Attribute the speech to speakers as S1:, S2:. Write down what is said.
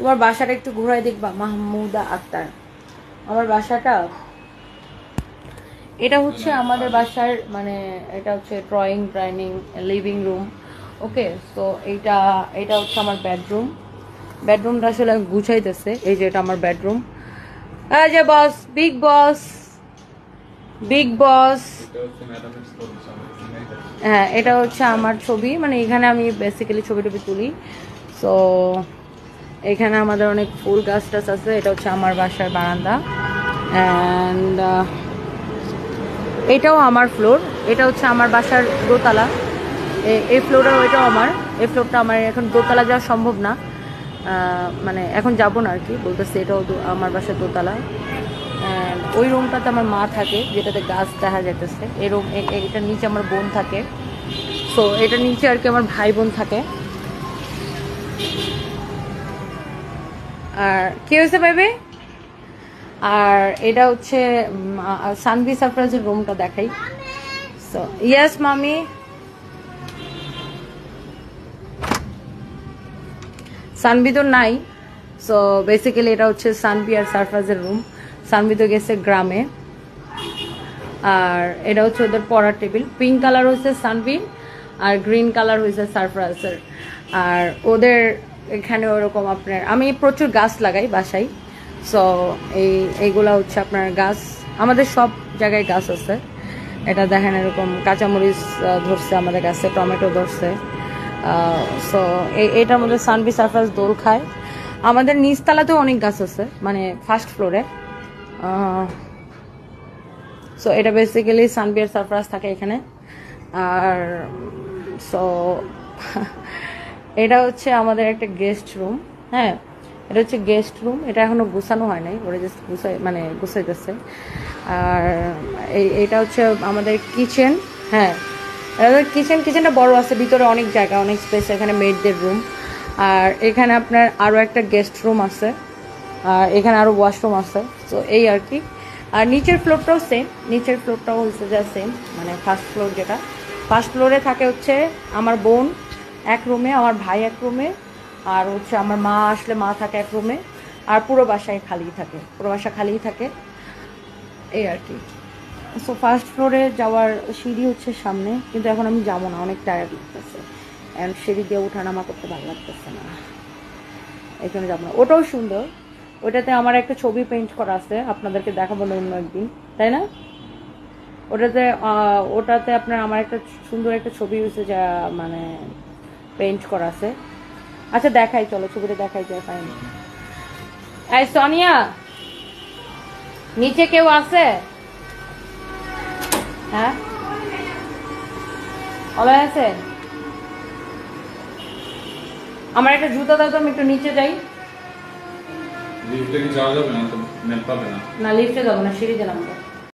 S1: তোমার বাসাটা একটু ঘুরাই দেখবা মাহমুদা আক্তার। আমার বাসাটা এটা হচ্ছে আমাদের বাসার মানে এটা হচ্ছে ড্রয়িং ডাইনিং লিভিং রুম। ওকে, তো এটা হচ্ছে আমার বেডরুমটা আসলে গুছাইতেছে। এই যে এটা আমার বেডরুম। এই যে বস, বিগ বস। হ্যাঁ, এটা হচ্ছে আমার ছবি, মানে এখানে আমি বেসিক্যালি ছবি টবি তুলি। সো এখানে আমাদের অনেক ফুল গাছ টাছ আছে। এটা হচ্ছে আমার বাসার বারান্দা। অ্যান্ড এটাও আমার ফ্লোর। এটা হচ্ছে আমার বাসার দোতলা। এই ফ্লোরটাও এটাও আমার। এই ফ্লোরটা আমার এখন দোতলা যাওয়া সম্ভব না, মানে এখন যাব না আর কি, বলতেছে। এটাও আমার বাসার দোতলা। ওই রুমটাতে আমার মা থাকে, যেটাতে গাছ দেখা যাইতেছে। এই রুম, এটার নিচে আমার বোন থাকে। সো এটার নিচে আর কি আমার ভাই বোন থাকে। আর কি হয়েছে ভাইবে? আর এটা হচ্ছে সানভি সারপ্রাইজের রুমটা দেখাই। সো ইয়েস মামি। সানভি তো নাই। সো বেসিক্যালি এটা হচ্ছে সানভি আর সারপ্রাইজের রুম। সানভি তো গেছে গ্রামে। আর এটা হচ্ছে ওদের পড়ার টেবিল। পিঙ্ক কালার হয়েছে সানভি আর গ্রিন কালার হয়েছে সারপ্রাইজের। আর ওদের এখানে ওরকম আপনার, আমি প্রচুর গাছ লাগাই বাসায়। সো এইগুলা হচ্ছে আপনার গাছ। আমাদের সব জায়গায় গাছ আছে। এটা দেখেন এরকম কাঁচামরিচ ধরছে আমাদের গাছে, টমেটো ধরছে। সো এটার মধ্যে সানভি সারপ্রাইজ দোল খায়। আমাদের নিচতলাতেও অনেক গাছ আছে, মানে ফার্স্ট ফ্লোরে। সো এটা বেসিক্যালি সানভি আর সারপ্রাইজ থাকে এখানে। আর সো এটা হচ্ছে আমাদের একটা গেস্ট রুম। হ্যাঁ, এটা হচ্ছে গেস্ট রুম। এটা এখনো গুছানো হয় নাই, ওরা জাস্ট গুছাইতেছে। আর এটা হচ্ছে আমাদের কিচেন। হ্যাঁ, কিচেনটা বড় আছে, ভিতরে অনেক জায়গা, অনেক স্পেস। এখানে মেডদের রুম। আর এখানে আপনার আরও একটা গেস্ট রুম আছে। আর এখানে আরও ওয়াশরুম আছে। তো এই আর কি। আর নিচের ফ্লোরটাও সেম। নিচের ফ্লোরটাও হচ্ছে যা সেম, মানে ফার্স্ট ফ্লোর যেটা। ফার্স্ট ফ্লোরে থাকে হচ্ছে আমার বোন এক রুমে, আমার ভাই এক রুমে, আর হচ্ছে আমার মা আসলে মা থাকে এক রুমে। আর পুরো বাসায় খালিই থাকে, পুরো বাসা খালিই থাকে, এই আর কি। সো ফার্স্ট ফ্লোরে যাওয়ার সিঁড়ি হচ্ছে সামনে, কিন্তু এখন আমি যাবো না, অনেক টায়ার্ড লাগতেছে। অ্যান্ড সিঁড়ি দিয়ে ওঠানামা করতে ভালো লাগতেছে না, এই জন্য যাবো না। ওটাও সুন্দর, ওটাতে আমার একটা ছবি পেইন্ট করা আছে, আপনাদেরকে দেখাবো না অন্য একদিন, তাই না? ওটাতে আপনার আমার একটা সুন্দর একটা ছবি হয়েছে, যা মানে পেইন্ট করা আছে। আচ্ছা দেখাই, চলো ছবিটা দেখাই যায়। ফাইন। এই সোনিয়া, নিচে কেউ আছে? হ্যাঁ, অলয় আছে? আমার একটা জুতা দাও তো, আমি একটু নিচে যাই।
S2: লিফটে কি যাওয়া যাবে না? তো নেট পাবে না।
S1: না, লিফটে যাবো না, সিঁড়িতে নামবো।